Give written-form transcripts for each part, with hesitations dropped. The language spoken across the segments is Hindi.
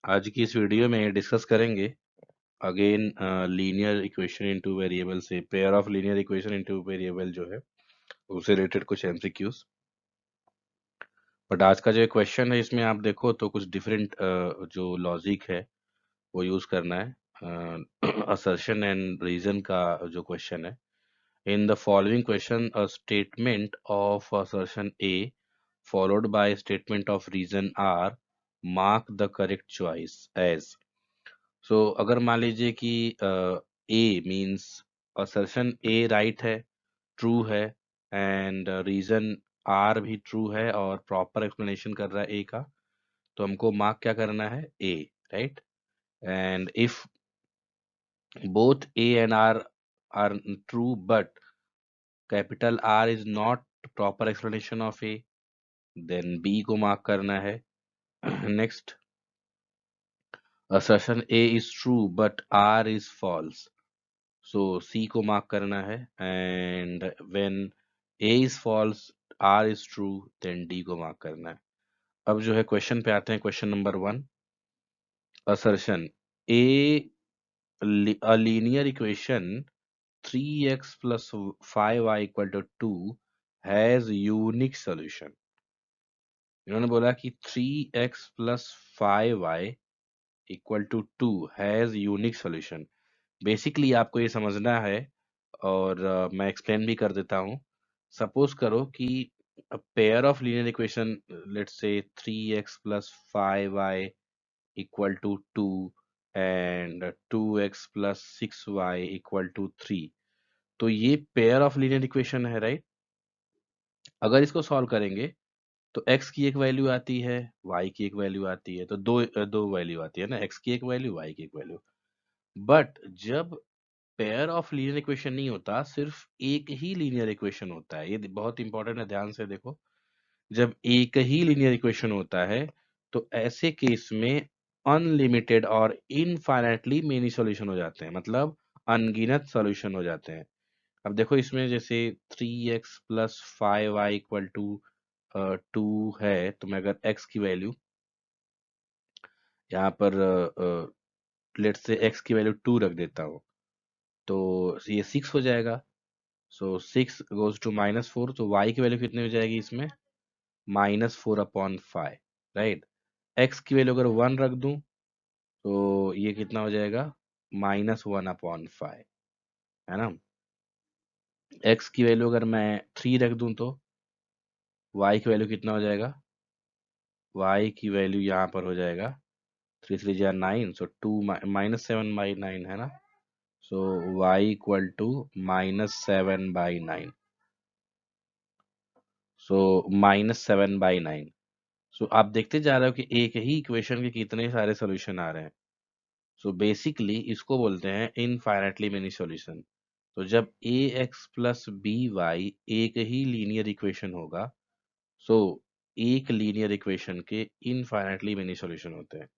आज की इस वीडियो में डिस्कस करेंगे again linear equation in two variable से pair of linear equation in two variable जो है उससे रिलेटेड कुछ एमसीक्यूज। बट आज का जो क्वेश्चन है इसमें आप देखो तो कुछ डिफरेंट जो लॉजिक है वो यूज करना है। असर्शन एंड रीजन का जो क्वेश्चन है, in the following question a statement of assertion A followed by statement of reason R, mark the correct choice as। सो अगर मान लीजिए कि ए मीन्स असर्शन ए राइट है, ट्रू है, एंड रीजन आर भी ट्रू है और प्रॉपर एक्सप्लेनेशन कर रहा है ए का, तो हमको मार्क क्या करना है, A, right. And if both A and are true but capital R is not proper explanation of A, then B को मार्क करना है। Next, assertion A is true but R is false, so C को मार्क करना है। and when A is false, R is true, then D को मार्क करना है। अब जो है क्वेश्चन पे आते हैं, question number 1। assertion A, a linear equation 3x plus 5y equal to 2 has unique solution। इन्होंने बोला कि 3x plus 5y equal to 2 has unique solution। Basically आपको ये समझना है और मैं एक्सप्लेन भी कर देता हूँ। सपोज करो कि pair of linear equation, let's say 3x plus 5y equal to 2 and 2x plus 6y equal to 3। तो ये पेयर ऑफ लीनियर इक्वेशन है, राइट। अगर इसको सॉल्व करेंगे तो x की एक वैल्यू आती है, y की एक वैल्यू आती है, तो दो वैल्यू आती है ना, x की एक वैल्यू, y की एक वैल्यू। बट जब पेयर ऑफ लीनियर इक्वेशन नहीं होता, सिर्फ एक ही लीनियर इक्वेशन होता है। ये बहुत इंपॉर्टेंट है, ध्यान से देखो। जब एक ही लीनियर इक्वेशन होता है तो ऐसे केस में अनलिमिटेड और इनफाइनाइटली मेनी सॉल्यूशन हो जाते हैं, मतलब अनगिनत सॉल्यूशन हो जाते हैं। अब देखो इसमें जैसे 3x plus 5y equal to 2 है, तो मैं अगर x की वैल्यू यहाँ पर लेट्स से x की वैल्यू 2 रख देता हूँ, तो ये 6 हो जाएगा। सो 6 गोज टू -4, तो y की वैल्यू कितनी हो जाएगी इसमें, -4/5, राइट। x की वैल्यू अगर 1 रख दूं तो ये कितना हो जाएगा, -1/5, है ना। x की वैल्यू अगर मैं 3 रख दूं तो y की वैल्यू कितना हो जाएगा, y की वैल्यू यहाँ पर हो जाएगा 3 3 जा 9, सो 2 -7/9, है ना। सो y इक्वल टू -7/9, सो -7/9। सो आप देखते जा रहे हो कि एक ही इक्वेशन के कितने सारे सॉल्यूशन आ रहे हैं। सो बेसिकली इसको बोलते हैं इनफाइनाइटली मेनी सॉल्यूशन। तो जब ए एक्स प्लस बी वाई एक ही लीनियर इक्वेशन होगा, सो एक लीनियर इक्वेशन के इनफाइनाइटली मेनी सॉल्यूशन होते हैं।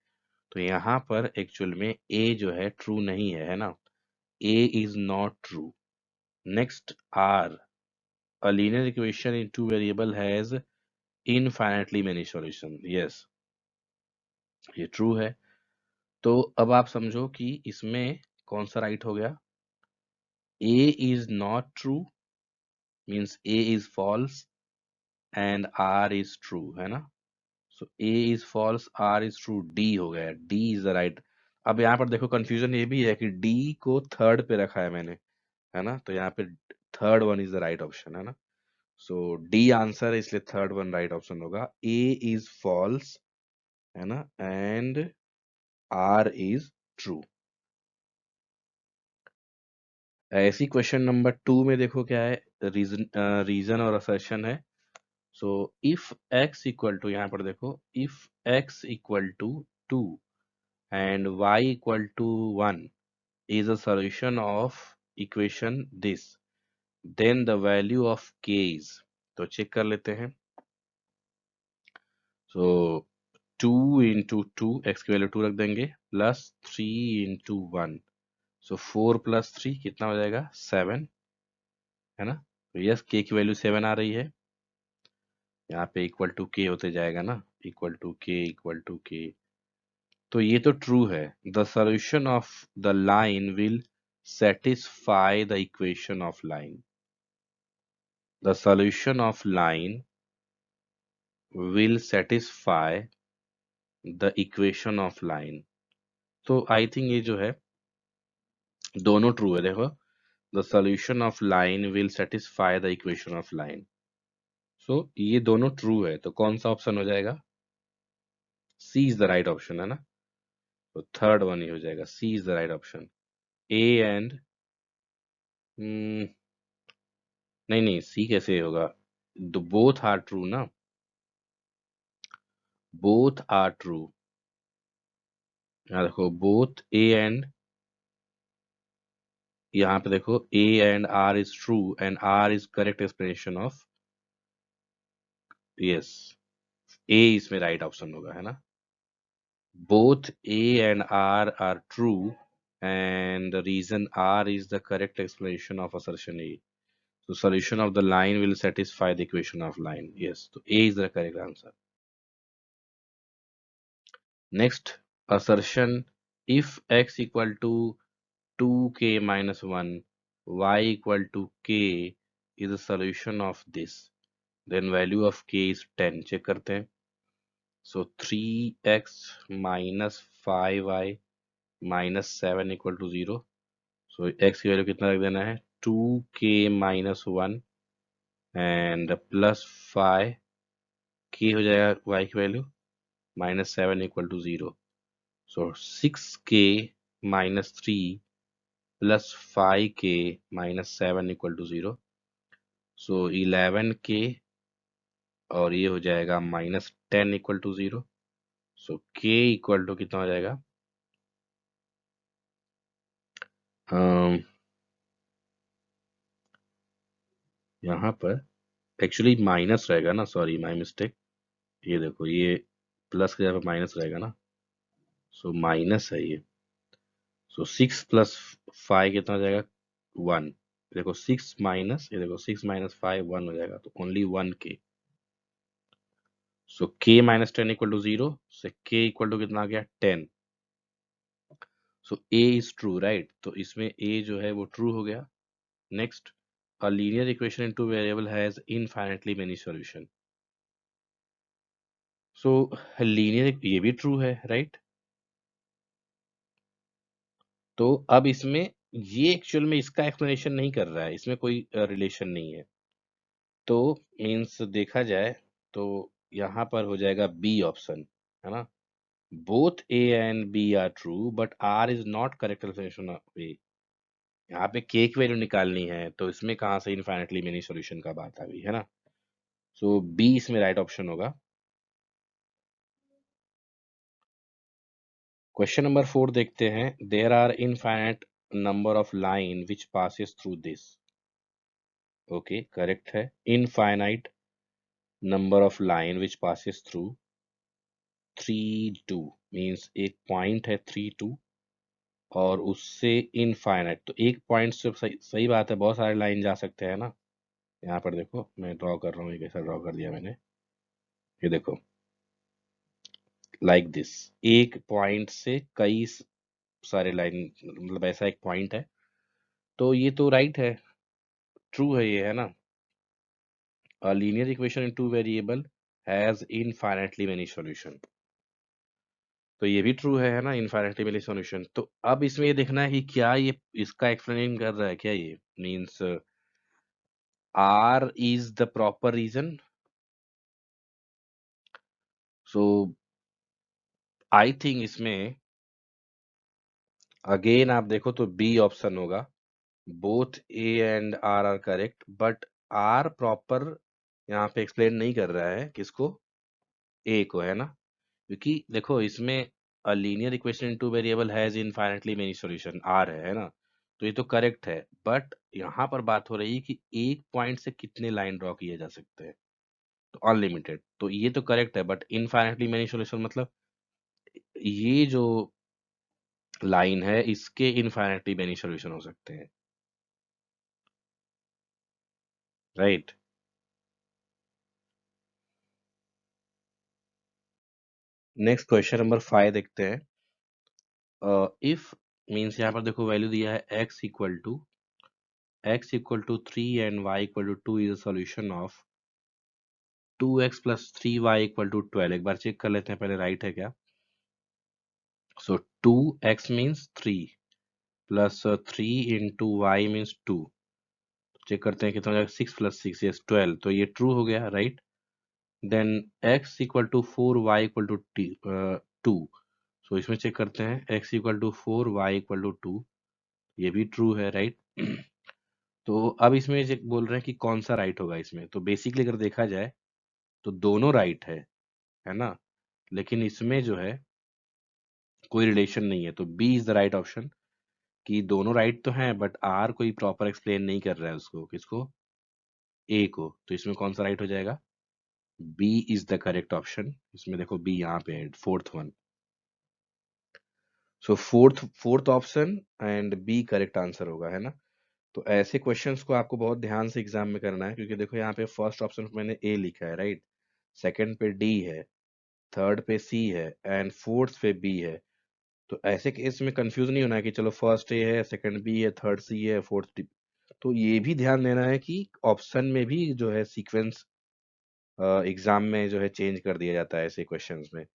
तो यहाँ पर एक्चुअल में ए जो है ट्रू नहीं है ना, A is not true. Next, R, a linear equation in two variable has infinitely many solution, yes, ये ट्रू है। तो अब आप समझो कि इसमें कौन सा राइट हो गया, A is not true means A is false and R is true, है ना। So A is false, R is true, D हो गया, D is the right। अब यहाँ पर देखो कंफ्यूजन ये भी है कि D को थर्ड पे रखा है मैंने, है ना, तो यहाँ पे third one is the right option, है ना। सो D आंसर है, इसलिए थर्ड वन राइट ऑप्शन होगा। A is false, है ना, एंड R is true। ऐसी क्वेश्चन नंबर 2 में देखो क्या है, रीजन और असर्शन है। So if x equal to, यहाँ पर देखो, if x equal to 2 and y equal to 1 is a solution of equation this, then the value of k is। तो चेक कर लेते हैं। सो 2 इंटू 2, एक्स की वैल्यू 2 रख देंगे, प्लस 3 इंटू 1, सो 4 प्लस 3 कितना हो जाएगा, 7, है ना। तो यस, के की वैल्यू 7 आ रही है। यहाँ पे इक्वल टू के होते जाएगा ना, इक्वल टू के, इक्वल टू के। तो ये तो ट्रू है। The solution of the line will satisfy the equation of line. The solution of line will satisfy the equation of line. तो आई थिंक ये जो है दोनों ट्रू है। देखो, the solution of line will satisfy the equation of line. So ये दोनों ट्रू है, तो कौन सा ऑप्शन हो जाएगा? C is the right option, है ना? तो थर्ड वन ही हो जाएगा, C is the right option. A and नहीं नहीं, सी कैसे होगा? बोथ आर ट्रू ना, बोथ आर ट्रू। यहाँ देखो, बोथ ए एंड, यहाँ पे देखो A and R is true and R is correct explanation of, yes, A इसमें राइट ऑप्शन होगा, है ना? बोथ ए एंड आर ट्रू and the reason R is the correct explanation of assertion A. So solution of the line will satisfy the equation of line. Yes, so A is the correct answer. Next assertion: if x equal to 2k minus 1, y equal to k is the solution of this, then value of k is 10. Check करते हैं। So 3x minus 5y minus 7 equal to 0. So x की वैल्यू कितना रख देना है? 2k minus 1 and plus 5 k हो जाएगा y की value minus 7 equal to 0. So 6k minus 3 plus 5k minus 7 equal to 0. So 11k और ये हो जाएगा minus 10 equal to 0. So k equal to कितना हो जाएगा? यहाँ पर एक्चुअली माइनस रहेगा ना, सॉरी माय मिस्टेक। ये देखो, ये प्लस के जगह पे माइनस रहेगा ना, सो माइनस है ये। सो 6 प्लस 5 कितना हो जाएगा? 1। देखो 6 माइनस, ये देखो 6 माइनस 5 1 हो जाएगा, तो only 1k। So k minus 10 equal to 0, so k equal to कितना आ गया? 10। So a is true, right? तो इसमें a जो है वो ट्रू हो गया। Next, a linear equation in two variable has infinitely many solution. So linear, ये भी ट्रू है, राइट? तो अब इसमें ये एक्चुअल में इसका एक्सप्लेनेशन नहीं कर रहा है, इसमें कोई रिलेशन नहीं है। तो मीन्स देखा जाए तो यहाँ पर हो जाएगा बी ऑप्शन, है ना? Both A and B are true but R is not correct explanation of A. यहाँ पे के की वैल्यू निकालनी है, तो इसमें कहाँ से इनफाइनेटली मेनी सॉल्यूशन का बात आ गई, है ना? सो बी इसमें राइट ऑप्शन होगा। क्वेश्चन नंबर 4 देखते हैं। There are infinite number of line which passes through this. Okay, correct है। Infinite number of line which passes through 3 2 means एक पॉइंट है 3 2 और उससे इनफाइनाइट, तो एक पॉइंट से सही बात है, बहुत सारे लाइन जा सकते हैं ना। यहाँ पर देखो मैं ड्रॉ कर रहा हूँ, ये कैसा ड्रॉ कर दिया मैंने, ये देखो लाइक दिस। एक पॉइंट से कई सारे लाइन, मतलब ऐसा एक पॉइंट है, तो ये तो राइट है, ट्रू है ये, है ना? A linear equation in two variable has infinitely many solution. तो ये भी ट्रू है ना? Infinitely many solution. तो अब इसमें ये देखना है कि क्या ये इसका एक्सप्लेन कर रहा है क्या? ये means R is the proper reason. So I think इसमें अगेन आप देखो तो बी ऑप्शन होगा। Both A and R correct but R proper यहाँ पे एक्सप्लेन नहीं कर रहा है, किसको? ए को, है ना? क्योंकि देखो इसमें a linear equation in two variable has infinitely many solution, R है ना? तो ये तो करेक्ट है, बट यहाँ पर बात हो रही है कि एक पॉइंट से कितने लाइन ड्रॉ किए जा सकते हैं, तो अनलिमिटेड। तो ये तो करेक्ट है, बट इनफाइनाइटली मेनी सॉल्यूशन मतलब ये जो लाइन है इसके इनफाइनाइटली मेनी सॉल्यूशन हो सकते हैं, राइट? नेक्स्ट क्वेश्चन नंबर 5 देखते हैं। इफ मीन्स यहाँ पर देखो वैल्यू दिया है x equal to 3 and y equal to 2 is a solution of 2x plus 3y equal to 12। एक बार चेक कर लेते हैं पहले, राइट है क्या? So 2x means 3 plus 3 into y means 2। Check करते हैं कितना हो जाएगा, 6 प्लस 6 यस 12, तो ये ट्रू हो गया, right. Then x equal to 4 y equal to 2। So इसमें चेक करते हैं x equal to 4 y equal to 2, ये भी ट्रू है, राइट। तो अब इसमें बोल रहे हैं कि कौन सा राइट होगा इसमें, तो बेसिकली अगर देखा जाए तो दोनों राइट है ना, लेकिन इसमें जो है कोई रिलेशन नहीं है, तो B is the right option. कि दोनों राइट तो हैं बट आर कोई प्रॉपर एक्सप्लेन नहीं कर रहा है उसको, किसको, ए को, तो इसमें कौन सा राइट हो जाएगा, B is the correct option. इसमें देखो बी यहाँ पे है, fourth one. So fourth fourth option and B correct answer होगा, है ना। तो ऐसे क्वेश्चंस को आपको बहुत ध्यान से एग्जाम में करना है, क्योंकि देखो यहाँ पे फर्स्ट ऑप्शन पे मैंने ए लिखा है, राइट, सेकंड पे डी है, थर्ड पे सी है एंड फोर्थ पे बी है। तो ऐसे केस में कंफ्यूज नहीं होना है कि चलो फर्स्ट ए है, सेकंड बी है, थर्ड सी है, फोर्थ डी। तो ये भी ध्यान देना है कि ऑप्शन में भी जो है सीक्वेंस एग्जाम में जो है चेंज कर दिया जाता है ऐसे क्वेश्चंस में।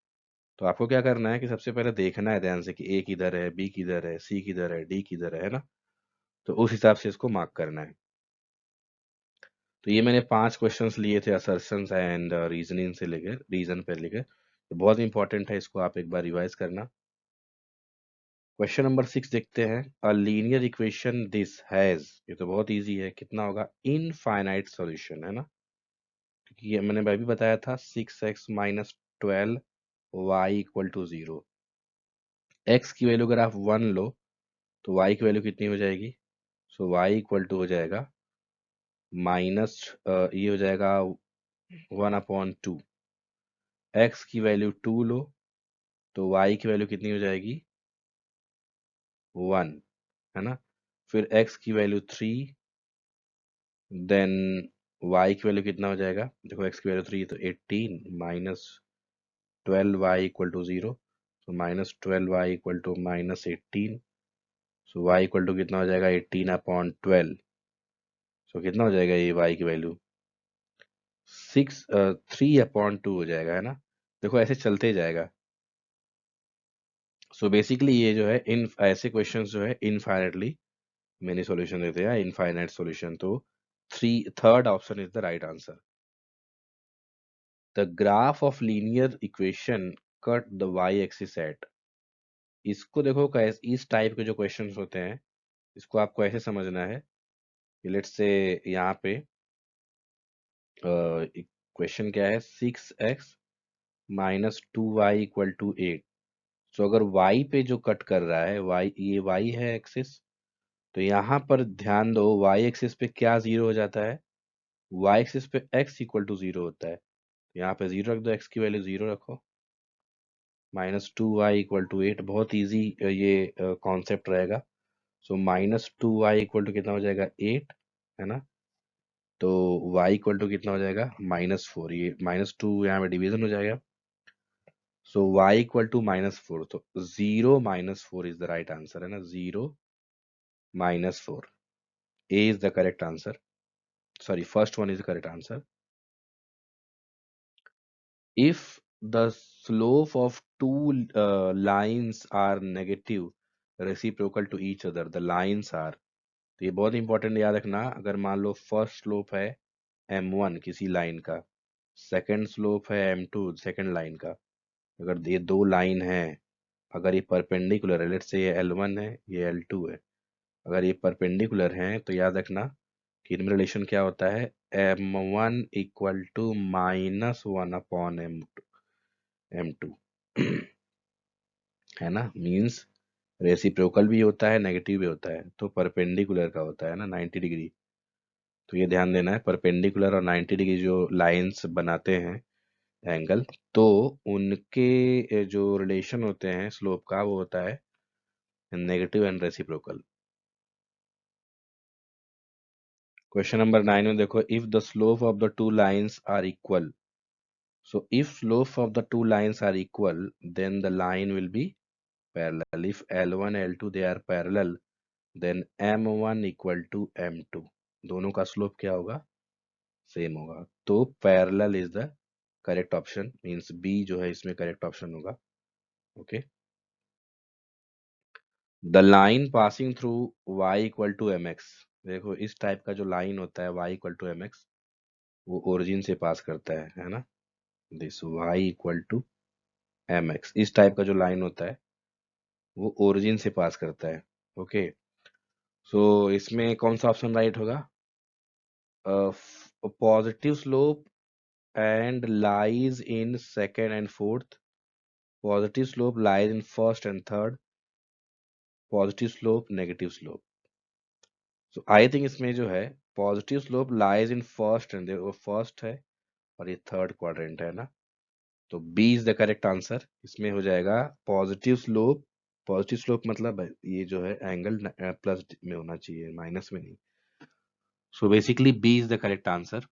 तो आपको क्या करना है कि सबसे पहले देखना है ध्यान से कि ए किधर है, बी किधर है, सी किधर है, डी किधर है ना। तो उस हिसाब से इसको मार्क करना है। तो ये मैंने 5 क्वेश्चंस लिए थे असर्शंस एंड रीजनिंग से लेकर, रीजन पे लेकर, तो बहुत इंपॉर्टेंट है, इसको आप एक बार रिवाइज करना। क्वेश्चन नंबर 6 देखते हैं। अ लीनियर इक्वेशन दिस हैज, ये तो बहुत इजी है, कितना होगा, इनफाइनाइट सॉल्यूशन, है ना। क्योंकि ये मैंने अभी बताया था 6x minus 12 y equal to 0। X की वैल्यू अगर आप 1 लो तो वाई की वैल्यू कितनी हो जाएगी, सो वाई इक्वल टू हो जाएगा माइनस, ये हो जाएगा 1/2। एक्स की वैल्यू 2 लो तो वाई की वैल्यू कितनी हो जाएगी, 1, है ना। फिर एक्स की वैल्यू 3, देन वाई की वैल्यू कितना हो जाएगा, देखो एक्स की वैल्यू 3 तो 18 minus 12 y equal to 0। So minus 12 y equal to minus 18। So y equal to कितना हो जाएगा, 18/12। सो कितना हो जाएगा ये वाई की वैल्यू, 3/2 हो जाएगा, है ना। देखो ऐसे चलते जाएगा। सो बेसिकली ये जो है इन ऐसे क्वेश्चंस जो है इनफाइनाइटली मैंने सॉल्यूशन देते हैं, इनफाइनाइट सॉल्यूशन। तो third option is the right answer. The graph of linear equation cut the y axis at. इसको देखो इस टाइप के जो क्वेश्चंस होते हैं इसको आपको ऐसे समझना है कि लेट्स से यहाँ पे क्वेश्चन क्या है, 6x minus 2y equal to 8। सो अगर y पे जो कट कर रहा है, y ये y है एक्सिस, तो यहाँ पर ध्यान दो y एक्सिस पे क्या जीरो हो जाता है, y एक्सिस पे x इक्वल टू 0 होता है। यहाँ पे 0 रख दो, x की वैल्यू 0 रखो, -2y इक्वल टू 8। बहुत इजी ये कॉन्सेप्ट रहेगा। सो -2y इक्वल टू कितना हो जाएगा, 8, है ना। तो y इक्वल टू कितना हो जाएगा, -4। ये -2 यहाँ पे डिवीजन हो जाएगा। सो y इक्वल टू -4, तो 0 - 4 इज द राइट आंसर, है ना। 0 - 4, A is the correct answer, sorry first one is the correct answer. If the slope of two lines are negative reciprocal to each other, the lines are, तो ये बहुत इंपॉर्टेंट याद रखना। अगर मान लो फर्स्ट स्लोप है m1 किसी लाइन का, सेकंड स्लोप है m2 सेकंड लाइन का, अगर ये दो लाइन है, अगर ये परपेंडिकुलर है, लेट्स से ये L1 है, ये L2 है, अगर ये परपेंडिकुलर हैं तो याद रखना कि इनमें रिलेशन क्या होता है, m1 इक्वल टू -1/m2 है ना। मीन्स रेसिप्रोकल भी होता है, नेगेटिव भी होता है, तो परपेंडिकुलर का होता है ना 90 डिग्री। तो ये ध्यान देना है, परपेंडिकुलर और 90 डिग्री जो लाइंस बनाते हैं एंगल, तो उनके जो रिलेशन होते हैं स्लोप का वो होता है negative and reciprocal. Question number 9 में देखो, if the slope of the two lines are equal, so if slope of the two lines are equal then the line will be parallel. If L1 L2 they are parallel then M1 equal to M2, दोनों का स्लोप क्या होगा, सेम होगा। तो parallel is the correct option, means B जो है इसमें करेक्ट ऑप्शन होगा। Okay, the line passing through y equal to m x, देखो इस टाइप का जो लाइन होता है y equal to m x, वो ओरिजिन से पास करता है ना। This y equal to m x, इस टाइप का जो लाइन होता है वो ओरिजिन से पास करता है। ओके, सो इसमें कौन सा ऑप्शन राइट होगा, positive slope and lies in second and fourth, positive slope lies in first and third, positive slope negative slope. So I think इसमें जो है positive slope lies in first and, वो फर्स्ट है और ये थर्ड क्वाड्रेंट है ना, तो B is the correct answer. इसमें हो जाएगा पॉजिटिव स्लोप, पॉजिटिव स्लोप मतलब ये जो है एंगल प्लस में होना चाहिए, माइनस में नहीं। So basically B is the correct answer.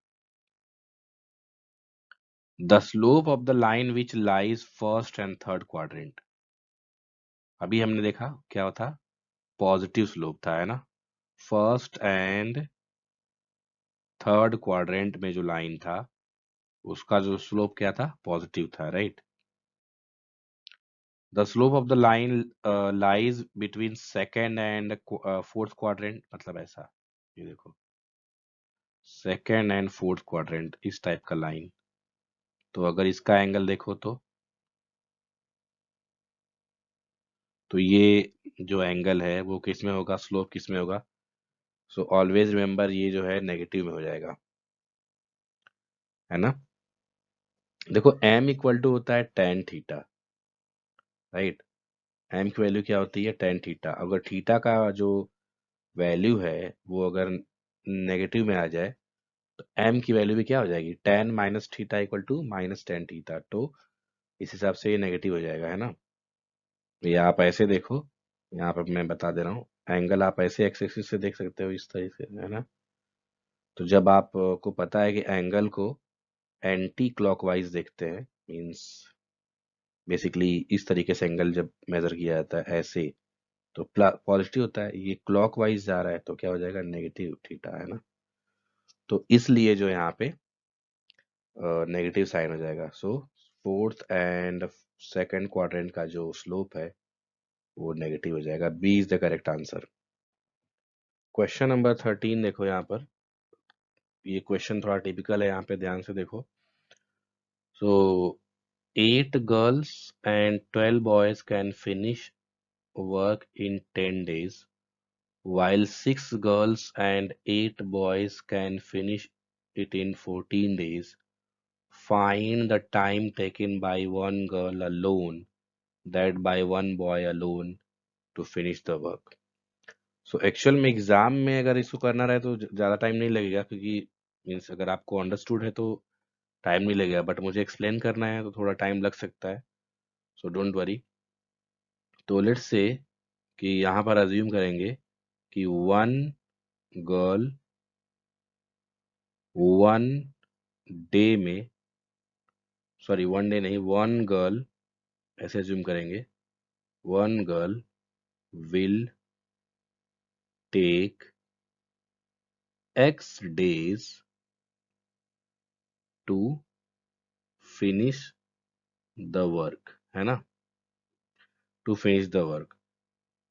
The slope of the line which lies first and third quadrant, अभी हमने देखा क्या था, पॉजिटिव स्लोप था, है ना। फर्स्ट एंड थर्ड क्वाड्रेंट में जो लाइन था उसका जो स्लोप क्या था, पॉजिटिव था, right. The slope of the line lies between second and fourth quadrant, मतलब ऐसा, ये देखो सेकेंड एंड फोर्थ क्वाड्रेंट, इस टाइप का लाइन, तो अगर इसका एंगल देखो तो ये जो एंगल है वो किस में होगा, स्लोप किस में होगा, सो ऑलवेज रिमेंबर ये जो है नेगेटिव में हो जाएगा, है ना। देखो m इक्वल टू होता है टेन थीटा, राइट। m की वैल्यू क्या होती है, टेन थीटा। अगर थीटा का जो वैल्यू है वो अगर नेगेटिव में आ जाए तो m की वैल्यू भी क्या हो जाएगी, tan minus theta equal to minus tan theta, तो इस हिसाब से ये नेगेटिव हो जाएगा, है ना। तो ये आप ऐसे देखो, यहाँ पर मैं बता दे रहा हूँ, एंगल आप ऐसे एक्स एक्सिस से देख सकते हो इस तरीके से, है ना। तो जब आपको पता है कि एंगल को एंटी क्लॉकवाइज देखते हैं, मींस बेसिकली इस तरीके से एंगल जब मेजर किया जाता है ऐसे, तो पॉजिटिव होता है, ये क्लॉकवाइज जा रहा है तो क्या हो जाएगा, नेगेटिव थीटा, है ना। तो इसलिए जो यहाँ पे नेगेटिव साइन हो जाएगा। So fourth and second quadrant का जो स्लोप है वो नेगेटिव हो जाएगा। B is the correct answer. Question number 13 देखो यहाँ पर, ये क्वेश्चन थोड़ा टिपिकल है, यहाँ पे ध्यान से देखो। सो 8 girls and 12 boys can finish work in 10 days, while 6 girls and 8 boys can finish it in 14 days. Find the time taken by one girl alone, that by one boy alone to finish the work. So actual में एग्जाम में अगर इसको करना रहे तो ज़्यादा टाइम नहीं लगेगा, क्योंकि मीन्स अगर आपको अंडरस्टूड है तो टाइम नहीं लगेगा, बट मुझे एक्सप्लेन करना है तो थोड़ा टाइम लग सकता है। So don't worry. तो लेट्स से कि यहाँ पर अज्यूम करेंगे कि वन गर्ल वन डे में, सॉरी वन डे नहीं, वन गर्ल, ऐसे अज्यूम करेंगे, one girl will take X days to finish the work, है ना, to finish the work.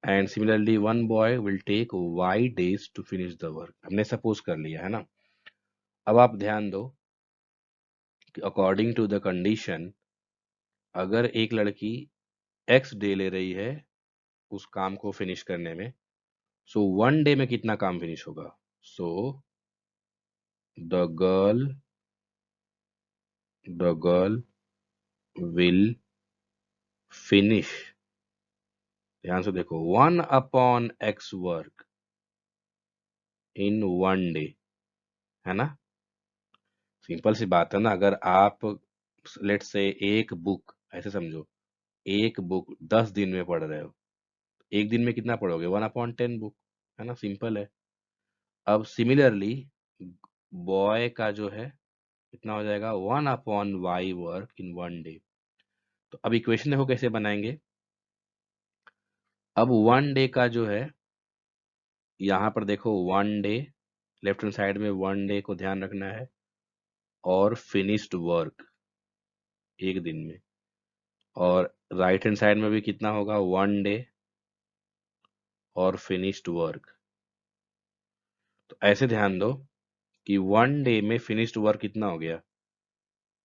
And similarly one boy will take Y days to finish the work, हमने सपोज कर लिया, है ना। अब आप ध्यान दो कि अकॉर्डिंग टू द कंडीशन, अगर एक लड़की एक्स डे ले रही है उस काम को फिनिश करने में, सो वन डे में कितना काम फिनिश होगा, so the girl girl will finish, ध्यान से देखो, one upon x work in one day, है ना। सिंपल सी बात है ना। अगर आप लेट से एक बुक, ऐसे समझो, एक बुक 10 दिन में पढ़ रहे हो, एक दिन में कितना पढ़ोगे, 1/10 बुक, है ना, सिंपल है। अब सिमिलरली बॉय का जो है कितना हो जाएगा, 1/y work in one day. तो अब इक्वेशन देखो कैसे बनाएंगे, अब 1 डे का जो है, यहाँ पर देखो 1 डे, लेफ्ट हैंड साइड में 1 डे को ध्यान रखना है, और फिनिश्ड वर्क 1 दिन में, और राइट हैंड साइड में भी कितना होगा, 1 डे और फिनिश्ड वर्क। तो ऐसे ध्यान दो कि 1 डे में फिनिश्ड वर्क कितना हो गया,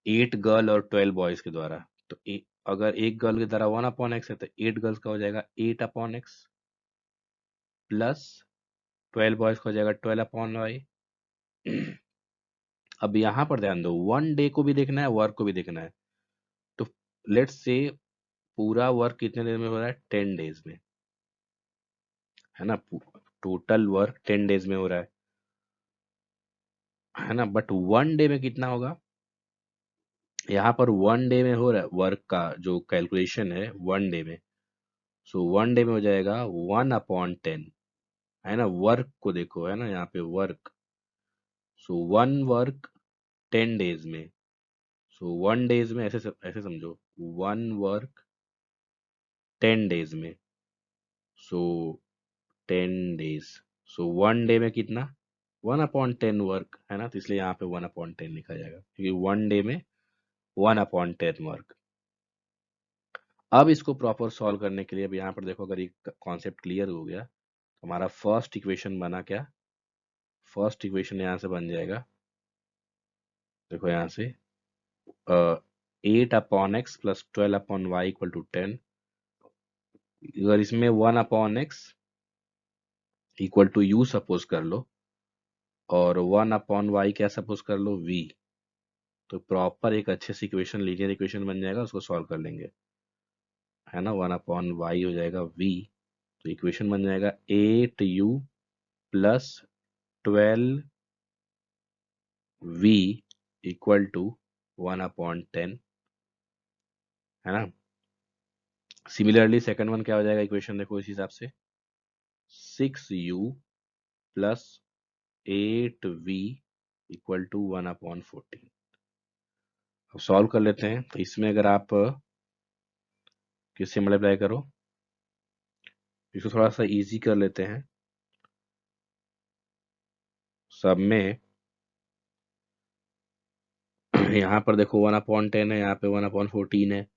8 गर्ल और 12 बॉयज के द्वारा। तो अगर एक गर्ल के द्वारा 1/x है तो 8 गर्ल्स का हो जाएगा 8/x, प्लस 12 बॉयज का हो जाएगा 12/y। अब यहाँ पर ध्यान दो, 1 डे को भी देखना है, वर्क को भी देखना है। तो लेट्स से पूरा वर्क कितने दिन में हो रहा है, 10 डेज में, है ना। टोटल वर्क 10 डेज में हो रहा है ना। बट 1 डे में कितना होगा, यहाँ पर 1 डे में हो रहा है वर्क का जो कैलकुलेशन है 1 डे में। सो 1 डे में हो जाएगा 1/10, है ना। वर्क को देखो, है ना, यहाँ पे वर्क। सो 1 वर्क 10 डेज में। सो 1 डेज में ऐसे समझो, 1 वर्क 10 डेज में। सो 10 डेज। सो 1 डे में कितना, 1/10 वर्क, है ना। तो इसलिए यहाँ पे 1/10 लिखा जाएगा, क्योंकि 1 डे में 1/10 वर्क। अब इसको प्रॉपर सॉल्व करने के लिए, अब यहाँ पर देखो, अगर ये कॉन्सेप्ट क्लियर हो गया तो हमारा फर्स्ट इक्वेशन बना क्या, फर्स्ट इक्वेशन यहाँ से बन जाएगा, देखो यहाँ से 8/x plus 12/y equal to 10। अगर इसमें 1/x equal to you suppose कर लो, और 1/y क्या सपोज कर लो, v। तो प्रॉपर एक अच्छे से इक्वेशन, लीनियर इक्वेशन बन जाएगा, उसको सॉल्व कर लेंगे, है ना। 1/y हो जाएगा v। तो इक्वेशन बन जाएगा 8u plus 12v equal to 1/10, है ना। सिमिलरली सेकंड वन क्या हो जाएगा, इक्वेशन देखो इस हिसाब से, 6u plus 8v equal to 1/14। अब सॉल्व कर लेते हैं। तो इसमें अगर आप किससे मल्टीप्लाई करो, इसको थोड़ा सा इजी कर लेते हैं। सब में यहाँ पर देखो 1/10 है, यहाँ पे 1/14 है,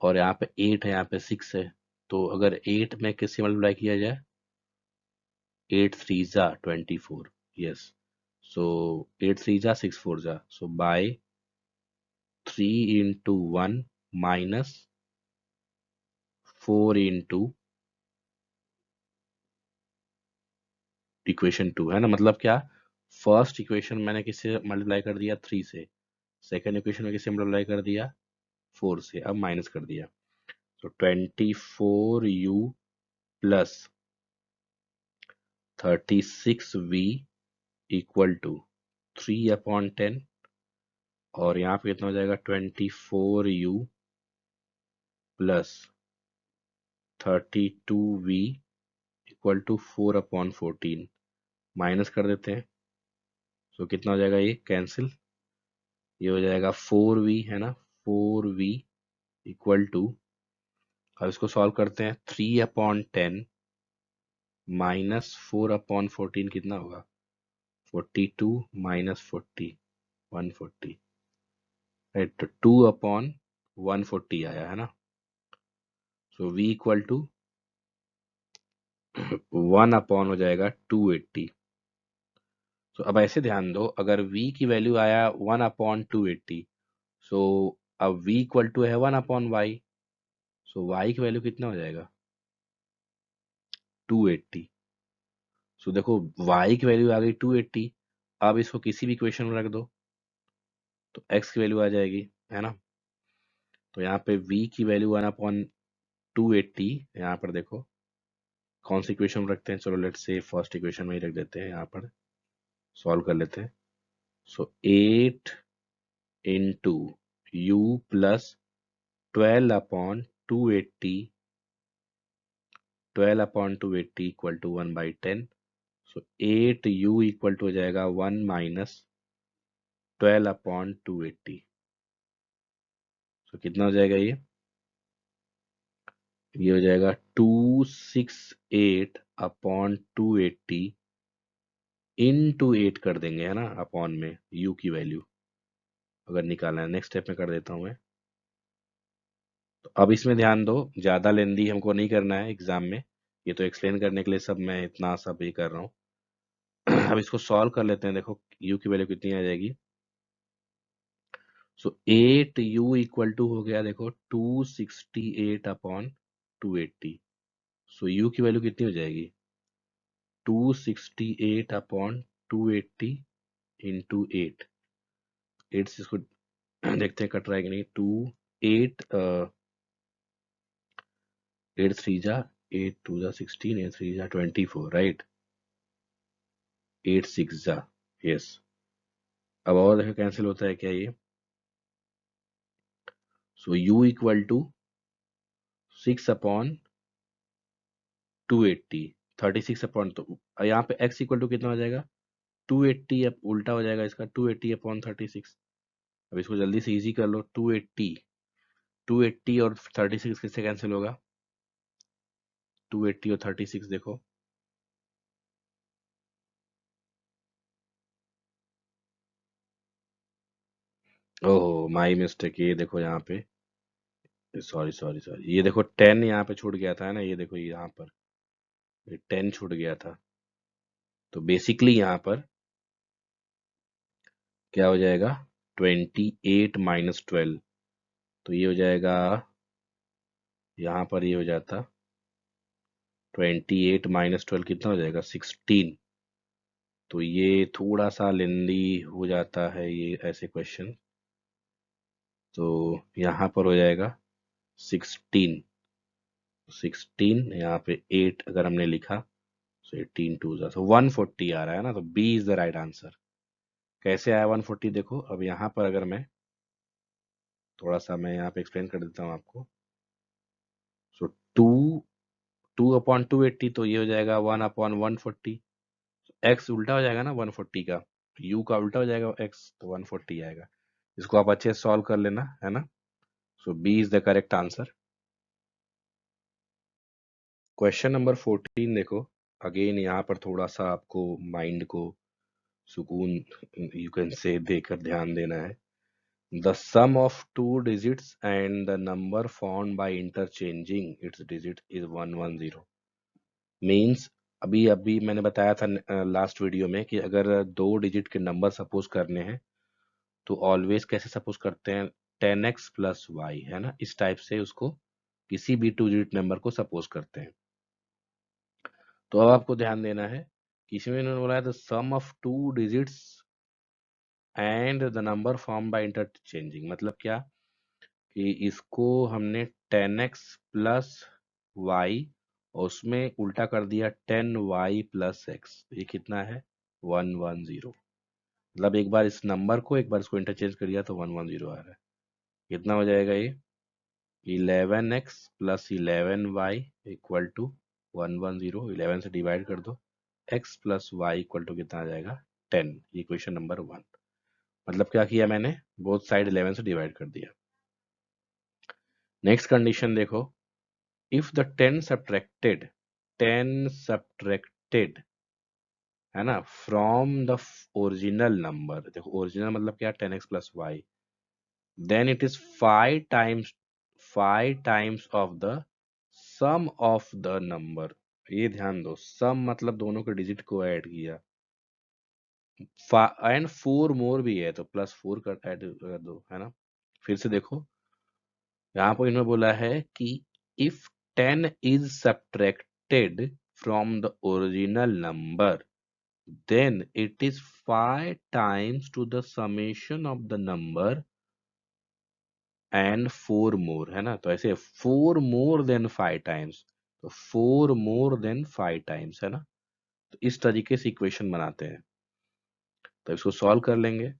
और यहाँ पे 8 है, यहाँ पे 6 है। तो अगर 8 में किससे मल्टीप्लाई किया जाए, 8 3 जा 24, यस। सो 8 3 जा 6 4 जा, so by 3 into 1 minus 4 into equation 2, है ना। मतलब क्या, फर्स्ट इक्वेशन मैंने किससे मल्टीप्लाई कर दिया, 3 से। सेकेंड इक्वेशन में किससे मल्टीप्लाई कर दिया, 4 से। अब माइनस कर दिया, तो 24u plus 36v equal to 3/10, और यहाँ पे कितना हो जाएगा, 24u plus 32v equal to 4/14। Minus कर देते हैं, तो कितना हो जाएगा, ये कैंसिल, ये हो जाएगा 4v, है ना। 4v इक्वल टू, अब इसको सॉल्व करते हैं, 3/10 माइनस 4/14 कितना होगा, 42 माइनस 40, 140, राइट। तो 2/140 आया, है ना। सो v इक्वल टू 1 हो जाएगा 280। तो अब ऐसे ध्यान दो, अगर v की वैल्यू आया 1/280, सो अब v इक्वल टू है 1/y। सो y की वैल्यू कितना हो जाएगा, 280। सो देखो y की वैल्यू आ गई 280। अब इसको किसी भी इक्वेशन में रख दो तो x की वैल्यू आ जाएगी, है ना। तो यहाँ पे v की वैल्यू 1/280, यहाँ पर देखो कौन सी इक्वेशन में रखते हैं, चलो लेट्स से फर्स्ट इक्वेशन में ही रख देते हैं, यहाँ पर सॉल्व कर लेते हैं। So 8 into U plus 12/280, 12/280 equal to 1/10। So 8u equal to हो जाएगा 1 माइनस 12/280। सो कितना हो जाएगा ये, ये हो जाएगा 268 अपॉन 280 टू 8 कर देंगे, है ना, अपॉन में u की वैल्यू अगर निकालना है। नेक्स्ट स्टेप में कर देता हूँ मैं। तो अब इसमें ध्यान दो, ज़्यादा लेंदी हमको नहीं करना है एग्जाम में, ये तो एक्सप्लेन करने के लिए सब मैं इतना सब ये कर रहा हूँ। अब इसको सॉल्व कर लेते हैं। देखो u की वैल्यू कितनी आ जाएगी। सो 8u इक्वल टू हो गया, देखो 268 अपॉन 280। सो u की वैल्यू कितनी हो जाएगी, 268 अपॉन 280 इंटू 8। 8 से इसको देखते हैं कट रहा है कि नहीं। 8 8 3 जा 8 2 जा 16, 8 3 जा 24, राइट। 8 6 जा, यस। अब और देखो कैंसिल होता है क्या ये। So u equal to 6 upon 280, 36 upon, तो यहाँ पे x इक्वल टू कितना हो जाएगा, 280। अब उल्टा हो जाएगा इसका, 280 अपॉन 36। अब इसको जल्दी से इजी कर लो। 280 और 36 किससे कैंसिल होगा, 280 और 36 देखो। ओहो माई मिस्टेक, ये देखो यहाँ पे, सॉरी सॉरी सॉरी, ये देखो 10 यहाँ पे छूट गया था, है ना, ये देखो यहाँ पर ये 10 छूट गया था। तो बेसिकली यहाँ पर क्या हो जाएगा, 28 माइनस 12। तो ये हो जाएगा, यहाँ पर ये हो जाता 28 माइनस 12 कितना हो जाएगा, 16। तो ये थोड़ा सा लेंदी हो जाता है ये ऐसे क्वेश्चन। तो यहाँ पर हो जाएगा 16। 16 यहाँ पे 8 अगर हमने लिखा, तो 18 टू जा, तो 140 आ रहा है ना। तो B is the right answer. कैसे आया 140, देखो अब यहाँ पर अगर मैं थोड़ा सा मैं यहाँ पे एक्सप्लेन कर देता हूँ आपको। सो 2 2 अपॉन 280, तो ये हो जाएगा 1 अपॉन 140। एक्स उल्टा हो जाएगा ना 140 का, यू का उल्टा हो जाएगा एक्स, तो 140 आएगा। इसको आप अच्छे से सॉल्व कर लेना, है ना। So B is the correct answer. Question number 14 देखो। अगेन यहाँ पर थोड़ा सा आपको माइंड को सुकून, यू कैन से, देकर ध्यान देना है। The sum of two digits and the number found by interchanging its digit is 110। Means अभी अभी मैंने बताया था लास्ट वीडियो में कि अगर दो डिजिट के नंबर सपोज करने हैं तो ऑलवेज कैसे सपोज करते हैं, 10x प्लस वाई, है ना, इस टाइप से उसको किसी भी टू डिजिट नंबर को सपोज करते हैं। तो अब आपको ध्यान देना है कि इसमें इन्होंने बोला है the sum of two digits and the number form by interchanging. मतलब क्या कि इसको हमने 10x प्लस वाई और उसमें उल्टा कर दिया 10y प्लस एक्स, ये कितना है, 110। मतलब एक बार इस नंबर को, एक बार इसको इंटरचेंज कर दिया तो 110 आ रहा है। कितना हो जाएगा ये, 11x plus 11y equal to 110। 11 से डिवाइड कर दो, x plus Y equal to कितना आ जाएगा, 10। ये क्वेश्चन नंबर 1। मतलब क्या किया मैंने, बोथ साइड 11 से डिवाइड कर दिया। नेक्स्ट कंडीशन देखो, इफ द 10 सब्ट्रैक्टेड, है ना, फ्रॉम द ओरिजिनल नंबर, देखो ओरिजिनल मतलब क्या, 10x plus Y, then it is 5 times of the sum of the number. ये ध्यान दो, सम मतलब दोनों के डिजिट को ऐड किया, एंड 4 मोर भी है तो प्लस 4 कर ऐड कर दो, है ना। फिर से देखो, यहाँ पर इन्होंने बोला है कि if 10 is subtracted from the original number then it is 5 times to the summation of the number and 4 more, है ना। तो ऐसे 4 more than 5 times, तो 4 more than 5 times, है ना। तो इस तरीके से इक्वेशन बनाते हैं। तो इसको सॉल्व कर लेंगे।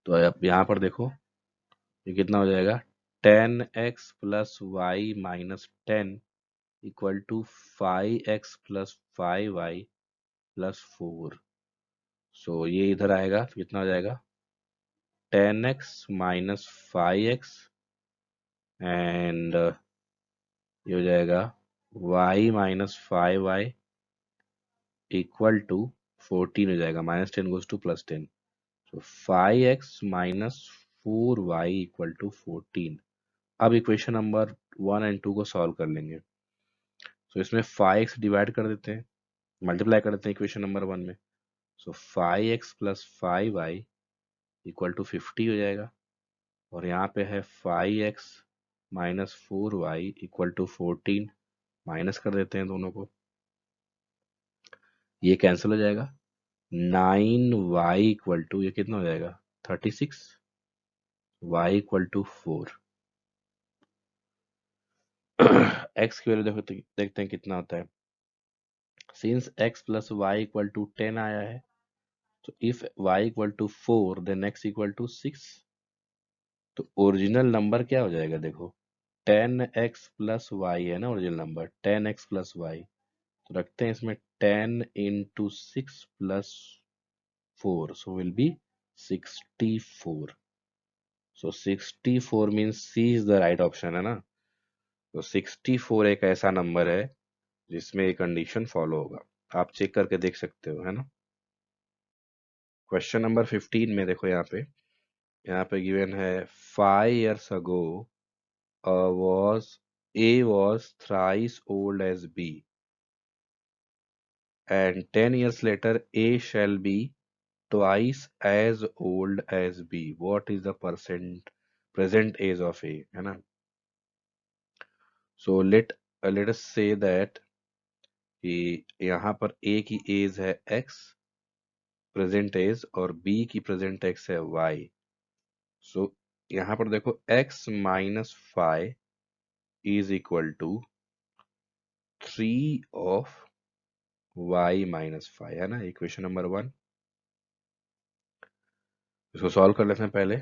तो अब यहाँ पर देखो ये कितना हो जाएगा, 10x plus Y minus 10 equal to 5x plus 5y plus 4। So ये इधर आएगा तो कितना हो जाएगा, 10x माइनस 5x एंड ये हो जाएगा y minus 5y equal to 14 हो जाएगा, -10 गोज टू +10, तो 5x minus 4y equal to 14। अब इक्वेशन नंबर 1 और 2 को सॉल्व कर लेंगे। तो इसमें 5x डिवाइड कर देते हैं, मल्टीप्लाई कर देते हैं इक्वेशन नंबर 1 में। सो 5x plus 5y equal to 50 हो जाएगा, और यहाँ पे है 5x minus 4y equal to 14, minus कर देते हैं दोनों को, ये कैंसिल हो जाएगा। 9y इक्वल टू ये कितना हो जाएगा 36, y इक्वल टू 4। x की वैल्यू देखते हैं कितना होता है। Since x plus Y equal to 10 आया है, तो if y equal to 4 then x equal to 6। तो ओरिजिनल नंबर क्या हो जाएगा, देखो 10x प्लस वाई है ना original number, 10x plus Y, तो रखते हैं इसमें 10 into 6 plus 4, so will be 64। So 64 means C is the right option है ना। तो 64 एक ऐसा नंबर है जिसमें ये कंडीशन फॉलो होगा, आप चेक करके देख सकते हो, है ना। क्वेश्चन नंबर 15 में देखो, यहाँ पे गिवन है 5 years ago was A was thrice old as B, and 10 years later A shall be twice as old as B. What is the present age of A, है ना। So let us say that कि यहाँ पर A की एज है X प्रेजेंट एज, और B की प्रेजेंट एक्स है Y। सो यहाँ पर देखो X minus 5 is equal to 3 of y minus 5, है ना, इक्वेशन नंबर 1। इसको सॉल्व कर लेते हैं पहले।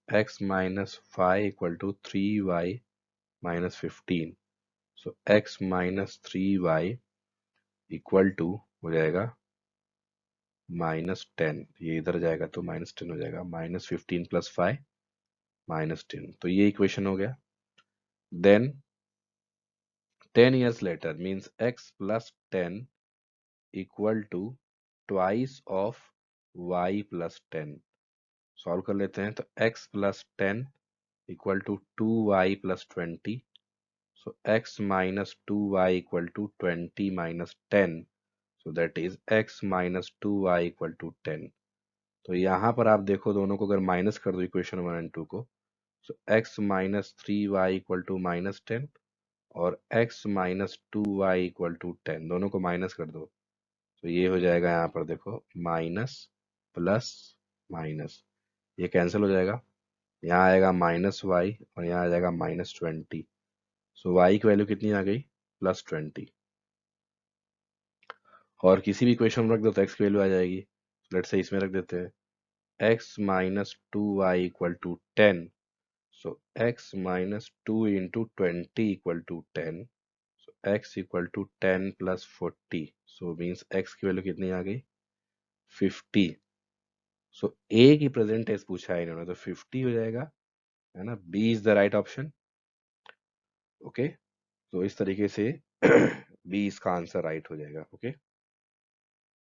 x minus 5 equal to 3y minus 15, so x minus 3y equal to हो जाएगा -10, ये इधर जाएगा तो -10 हो जाएगा, -15 प्लस 5 -10, तो ये इक्वेशन हो गया। Then 10 years later means x plus 10 equal to twice of y plus 10। Solve कर लेते हैं, तो x plus 10 equal to 2y plus 20, so x minus 2y equal to 20 minus 10, so that is x minus 2y equal to 10। तो यहाँ पर आप देखो दोनों को अगर माइनस कर दो इक्वेशन 1 एंड 2 को, so x minus 3y equal to -10 और x minus 2y equal to 10, दोनों को माइनस कर दो, तो ये हो जाएगा यहाँ पर देखो माइनस प्लस माइनस, ये कैंसिल हो जाएगा, यहाँ आएगा -y और यहाँ आ जाएगा -20, सो y की वैल्यू कितनी आ गई +20, और किसी भी इक्वेशन में रख दो तो x की वैल्यू आ जाएगी। लेट्स से इसमें रख देते हैं x minus 2y equal to 10, so x minus 2 into 20 equal to 10, so x equal to 10 plus 40, so means x की वैल्यू कितनी आ गई 50। सो a की प्रेजेंट एज पूछा है इन्होंने, तो 50 हो जाएगा, है ना, b is the right option. Okay, तो इस तरीके से b इसका आंसर राइट हो जाएगा। ओके।